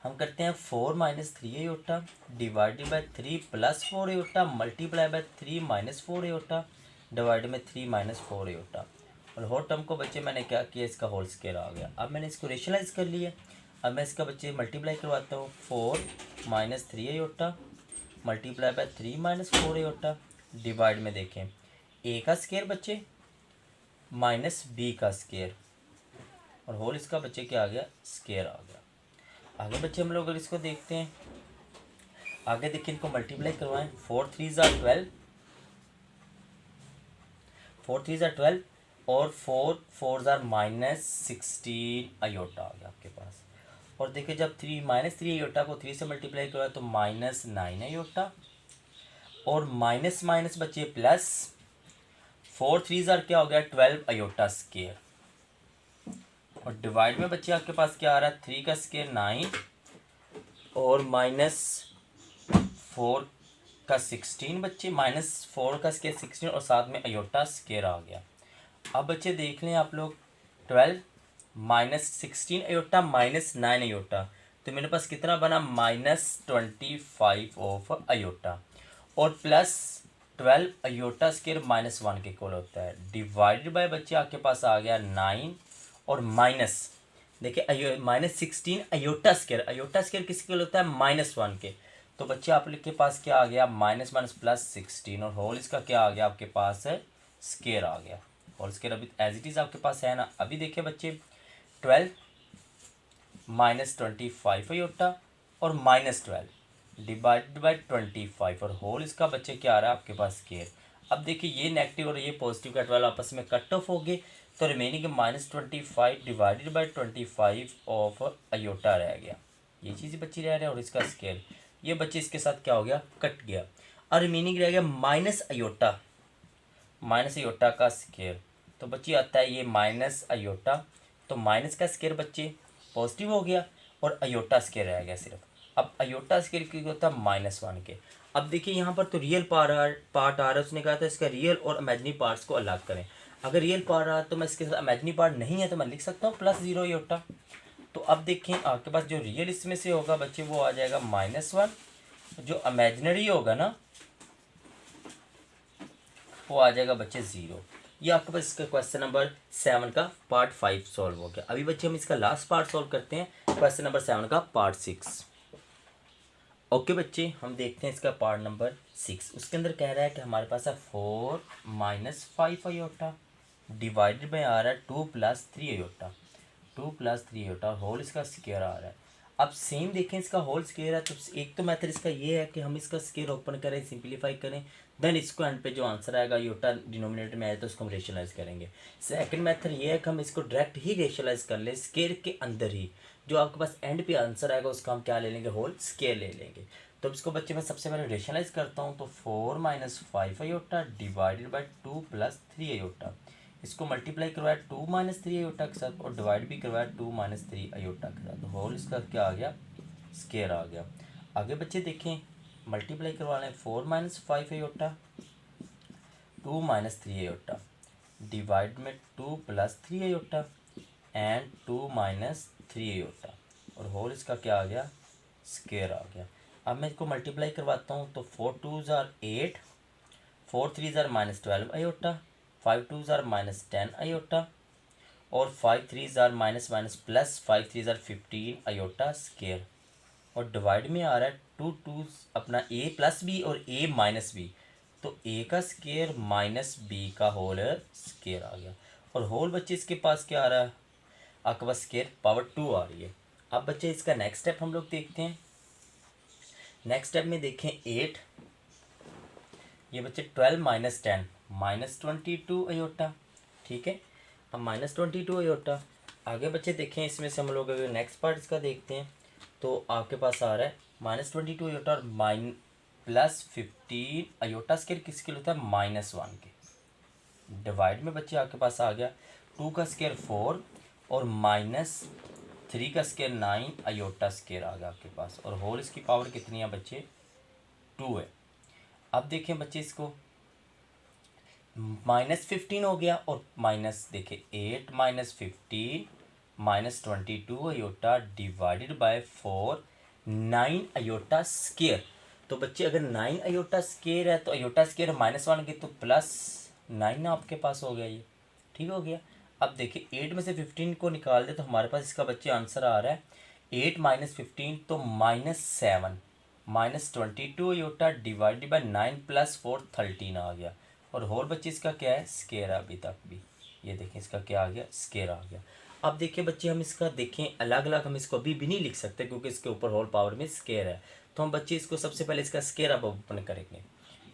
हम करते हैं 4 - 3 iota divided by 3 + 4 iota multiply by 3 - 4 iota divide में 3 - 4 अयोटा, और होल टर्म को बच्चे मैंने क्या किया इसका होल स्क्वायर आ गया। अब मैंने इसको रेशनलाइज कर लिया, अब मैं इसका बच्चे मल्टीप्लाई करवाता हूँ 4 - 3 iota multiply by 3 - 4 iota divide में देखें ए का स्क्वायर बच्चे माइनस बी का स्क्वायर, और होल इसका बच्चे क्या आ गया स्क्वायर आ गया। आगे बच्चे हम लोग अगर इसको देखते हैं, आगे देखिए इनको मल्टीप्लाई करवाएं 4 × 3 = 12, 4 × 3 = 12 और 4 × 4 = -16 अयोटा आ गया आपके पास। और देखिए जब 3 - 3 अयोटा को 3 से मल्टीप्लाई करवाए तो -9 अयोटा, और माइनस माइनस बच्चे प्लस 4 × 3 = क्या हो गया 12 अयोटा स्क्वायर, और डिवाइड में बच्चे आपके पास क्या आ रहा है 3 का स्क्वायर 9 और -4 का 16 बच्चे, -4 का स्केयर 16 और साथ में अयोटा स्केयर आ गया। अब बच्चे देख लें आप लोग, 12 -16 अयोटा -9 अयोटा, तो मेरे पास कितना बना, -25 ऑफ अयोटा, और +12 अयोटा स्केयर -1 के इक्वल होता है, डिवाइडेड बाय बच्चे आपके पास आ गया 9, और माइनस देखिए -16 अयोटा स्केयर किसके इक्वल होता है, -1 के, तो बच्चे आप लोग के पास क्या आ गया, माइनस माइनस +16, और होल इसका क्या आ गया आपके पास है, स्केयर आ गया। होल स्केयर अभी एज इट इज़ आपके पास है ना। अभी देखिए बच्चे 12 -25 अयोटा और -12 डिवाइडेड बाई 25, और होल इसका बच्चे क्या आ रहा है आपके पास, स्केयर। अब देखिए ये नेगेटिव और ये पॉजिटिव का 12 आपस में कट ऑफ हो गए, तो remaining -25 divided by 25 of iota रह गया। ये चीज़ बच्ची रह रहा है, और इसका स्केयर ये बच्चे इसके साथ क्या हो गया, कट गया, और रिमेनिंग रह गया माइनस अयोटा का स्केयर। तो बच्ची आता है ये माइनस अयोटा, तो माइनस का स्केयर बच्चे पॉजिटिव हो गया, और अयोटा स्केयर रह गया सिर्फ। अब अयोटा स्केयर की होता है -1 के। अब देखिए यहाँ पर तो रियल पार्ट आ रहा है, उसने कहा था इसका रियल और इमेजिनरी पार्ट्स को अलग करें। अगर रियल पार्ट रहा तो मैं इसके साथ इमेजिनरी पार्ट नहीं है तो मैं लिख सकता हूँ +0 अयोटा। तो अब देखें आपके पास जो रियल इसमें से होगा बच्चे वो आ जाएगा -1, जो इमेजिनरी होगा ना वो आ जाएगा बच्चे 0। ये आपके पास इसका क्वेश्चन नंबर 7 का पार्ट 5 सॉल्व हो गया। अभी बच्चे हम इसका लास्ट पार्ट सॉल्व करते हैं, क्वेश्चन नंबर 7 का पार्ट 6। ओके बच्चे, हम देखते हैं इसका पार्ट नंबर 6। उसके अंदर कह रहा है कि हमारे पास है 4 -5 अयोटा डिवाइडेड बाई आ रहा है 2 + 3 अयोटा, 2 + 3 अयोटा, होल इसका स्केयर आ रहा है। अब सेम देखें इसका होल स्केयर है, तो एक तो मेथड इसका ये है कि हम इसका स्केयर ओपन करें, सिंप्लीफाई करें, देन इसको एंड पे जो आंसर आएगा अयोटा डिनोमिनेटर में आए तो उसको हम रेशनलाइज करेंगे। सेकंड मेथड ये है कि हम इसको डायरेक्ट ही रेशनलाइज कर लें स्केयर के अंदर ही, जो आपके पास एंड पे आंसर आएगा उसका हम क्या ले लेंगे, होल स्केयर ले लेंगे। तो इसको बच्चे मैं सबसे पहले रेशनलाइज करता हूँ, तो 4 - 5 अयोटा डिवाइडेड बाई 2 + 3 अयोटा, इसको मल्टीप्लाई करवाया 2 - 3 अयोटा के साथ, और डिवाइड भी करवाया 2 - 3 अयोटा के साथ, तो होल इसका क्या आ गया, स्केयर आ गया। आगे बच्चे देखें, मल्टीप्लाई करवा लें 4 - 5 अयोटा 2 - 3 अयोटा, डिवाइड में 2 + 3 अयोटा एंड 2 - 3 अयोटा, और होल इसका क्या आ गया, स्केयर आ गया। अब मैं इसको मल्टीप्लाई करवाता हूँ, तो 4 2s are 8, 4 3s are -12 iota, 5 2s are -10 iota, और 5 3s are +, 5 3s are 15 iota square, और डिवाइड में आ रहा है 2 2s अपना a+b और a-b, तो a का स्केयर -b का होल स्केयर आ गया, और होल बच्चे इसके पास क्या आ रहा है, आपके पास स्केयर पावर 2 आ रही है। अब बच्चे इसका नेक्स्ट स्टेप हम लोग देखते हैं। नेक्स्ट स्टेप में देखें 8, ये बच्चे 12 - 10 -22 अयोटा, ठीक है। अब -22 अयोटा, आगे बच्चे देखें इसमें से हम लोग अगर नेक्स्ट पार्ट इसका देखते हैं, तो आपके पास आ रहा है -22 अयोटा और +15 अयोटा स्केयर किसके लिए होता है, -1 के, डिवाइड में बच्चे आपके पास आ गया 2 का स्केयर 4 और -3 का स्केयर 9 अयोटा स्केयर आ गया आपके पास, और होल इसकी पावर कितनी है बच्चे, 2 है। अब देखें बच्चे इसको -15 हो गया, और माइनस देखिए 8 - 15 -22 iota divided by 4 9 iota square. तो बच्चे अगर 9 अयोटा स्केयर है तो अयोटा स्केयर -1 के, तो +9 आपके पास हो गया, ये ठीक हो गया। अब देखिए 8 में से 15 को निकाल दे तो हमारे पास इसका बच्चे आंसर आ रहा है 8 - 15, तो -7 -22 अयोटा डिवाइडेड बाय 9 + 4 13 आ गया, और होल बच्चे इसका क्या है, स्केयर है अभी तक भी, ये देखें इसका क्या आ गया, स्केयर आ गया। अब देखिए बच्चे हम इसका देखें अलग अलग, हम इसको अभी भी नहीं लिख सकते क्योंकि इसके ऊपर होल पावर में स्केयर है, तो हम बच्चे इसको सबसे पहले इसका स्केयर अब ओपन करेंगे।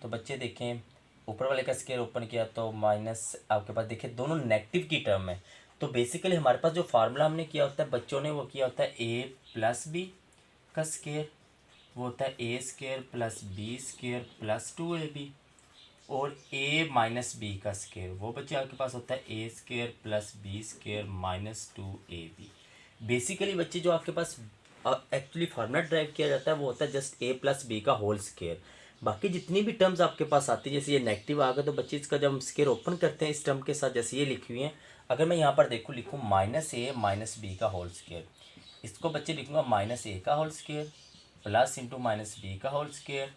तो बच्चे देखें ऊपर वाले का स्केयर ओपन किया तो माइनस आपके पास देखिए दोनों नेगेटिव की टर्म है, तो बेसिकली हमारे पास जो फार्मूला हमने किया होता है बच्चों ने वो किया होता है a+b का स्केयर, वो होता है a² + b² + 2ab, और a - b का स्केयर वो बच्चे आपके पास होता है a² + b² - 2ab। बेसिकली बच्चे जो आपके पास एक्चुअली फार्मूला ड्राइव किया जाता है वो होता है जस्ट a प्लस बी का होल स्केयर। बाकी जितनी भी टर्म्स आपके पास आती है, जैसे ये नेगेटिव आ गया तो बच्चे इसका जब हम स्केयर ओपन करते हैं इस टर्म के साथ, जैसे ये लिखी हुई है, अगर मैं यहाँ पर लिखूँ माइनस ए माइनस बी का होल स्केयर, इसको बच्चे लिखूँगा माइनस ए का whole square plus into minus B का whole square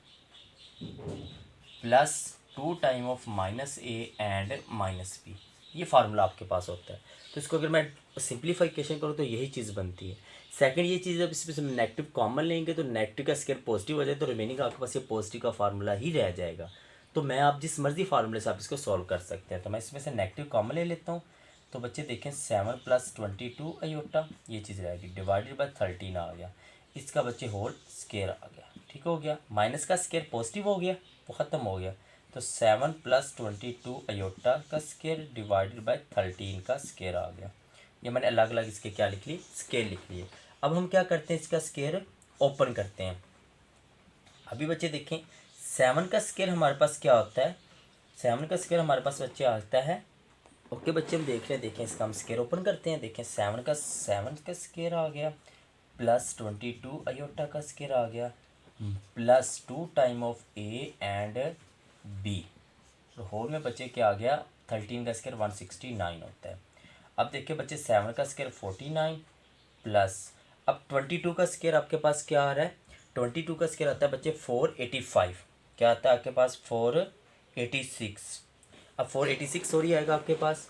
plus 2 time of minus A and minus B. ये फार्मूला आपके पास होता है। तो इसको अगर मैं सिंप्लीफिकेशन करूँ तो यही चीज़ बनती है। सेकंड ये चीज़, जब इसमें नेगेटिव कॉमन लेंगे तो नेगेटिव का स्केयर पॉजिटिव हो जाए तो रिमेनिंग आपके पास ये पॉजिटिव का फार्मूला ही रह जाएगा। तो मैं आप जिस मर्जी फार्मूले से आप इसको सॉल्व कर सकते हैं। तो मैं इसमें से नेगेटिव कॉमन ले लेता हूँ। तो बच्चे देखें 7 प्लस 22 अयोटा, ये चीज़ रहेगी, डिवाइडेड बाय 13 आ गया। इसका बच्चे होल स्केयर आ गया। ठीक हो गया, माइनस का स्केयर पॉजिटिव हो गया, वो ख़त्म हो गया। तो 7 प्लस 22 अयोटा का स्केयर डिवाइडेड बाय 13 का स्केयर आ गया। ये मैंने अलग अलग इसके क्या लिख ली, स्केयर लिख लिए। अब हम क्या करते हैं, इसका स्केयर ओपन करते हैं। अभी बच्चे देखें 7 का स्केयर हमारे पास क्या होता है, 7 का स्केयर हमारे पास बच्चे आता है, ओके बच्चे हम देख रहे हैं, देखें इसका हम स्केयर ओपन करते हैं। देखें 7 का स्केयर आ गया प्लस 22 अयोटा का स्केयर आ गया plus 2 time of A and B. तो होल में बच्चे क्या आ गया, 13 का स्केयर 169 होता है। अब देखिए बच्चे 7 का स्केयर 49 प्लस, अब 22 का स्केयर आपके पास क्या आ रहा है, 22 का स्केयर आता है बच्चे 485। क्या आता है आपके पास, 486। अब 486 सॉरी आएगा आपके पास।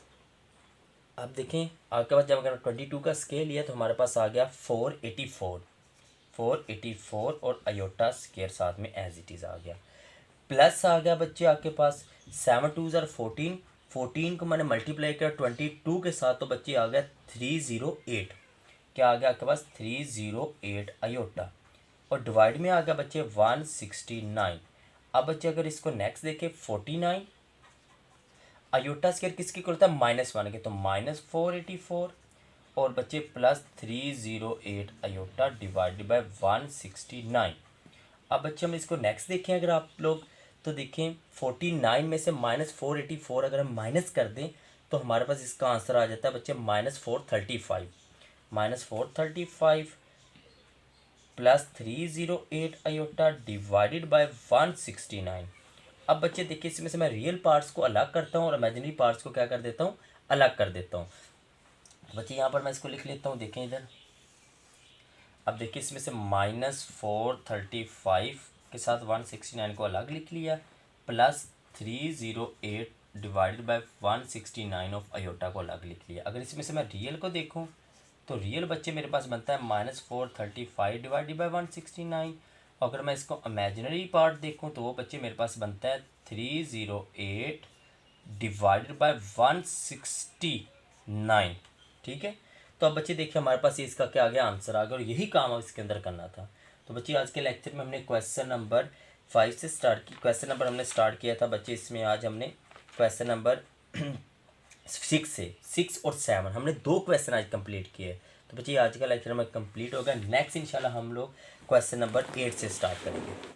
अब देखें आपके पास जब अगर 22 का स्केयर लिया तो हमारे पास आ गया 484 और अयोटा स्केयर साथ में एज इट इज़ आ गया। प्लस आ गया बच्चे आपके पास 7 2 ज़ार 14, 14 को मैंने मल्टीप्लाई किया 22 के साथ तो बच्चे आ गया 308। क्या आ गया आपके पास, 308 अयोटा। और डिवाइड में आ गया बच्चे 169। अब बच्चे अगर इसको नेक्स्ट देखें 49 अयोटा स्केयर किसकी इक्वल होता है, -1 के, तो -484 और बच्चे प्लस 308 अयोटा डिवाइडेड बाय 169। अब बच्चे हम इसको नेक्स्ट देखें अगर आप लोग तो देखें 49 में से -484 अगर हम माइनस कर दें तो हमारे पास इसका आंसर आ जाता है बच्चे -435 प्लस 308 अयोटा डिवाइडेड बाय 169। अब बच्चे देखिए इसमें से मैं रियल पार्ट्स को अलग करता हूँ और इमेजिनरी पार्ट्स को क्या कर देता हूँ, अलग कर देता हूँ। बच्चे यहाँ पर मैं इसको लिख लेता हूँ, देखें इधर। अब देखिए इसमें से -435 के साथ 169 को अलग लिख लिया plus 308 divided by 169 of iota को अलग लिख लिया। अगर इसमें से मैं रियल को देखूँ तो रियल बच्चे मेरे पास बनता है -435 डिवाइडेड बाय 169। अगर मैं इसको इमेजिनरी पार्ट देखूं तो वो बच्चे मेरे पास बनता है 308 डिवाइडेड बाय 169। ठीक है, तो अब बच्चे देखिए हमारे पास ये इसका क्या आ गया, आंसर आ गया। और यही काम अब इसके अंदर करना था। तो बच्चे आज के लेक्चर में हमने क्वेश्चन नंबर 5 से स्टार्ट की, क्वेश्चन नंबर हमने स्टार्ट किया था बच्चे। इसमें आज हमने क्वेश्चन नंबर 6 और 7 हमने 2 क्वेश्चन आज कंप्लीट किए। तो बच्चे आज का लेक्चर हमें कंप्लीट हो गया। नेक्स्ट इंशाल्लाह हम लोग क्वेश्चन नंबर 8 से स्टार्ट करेंगे।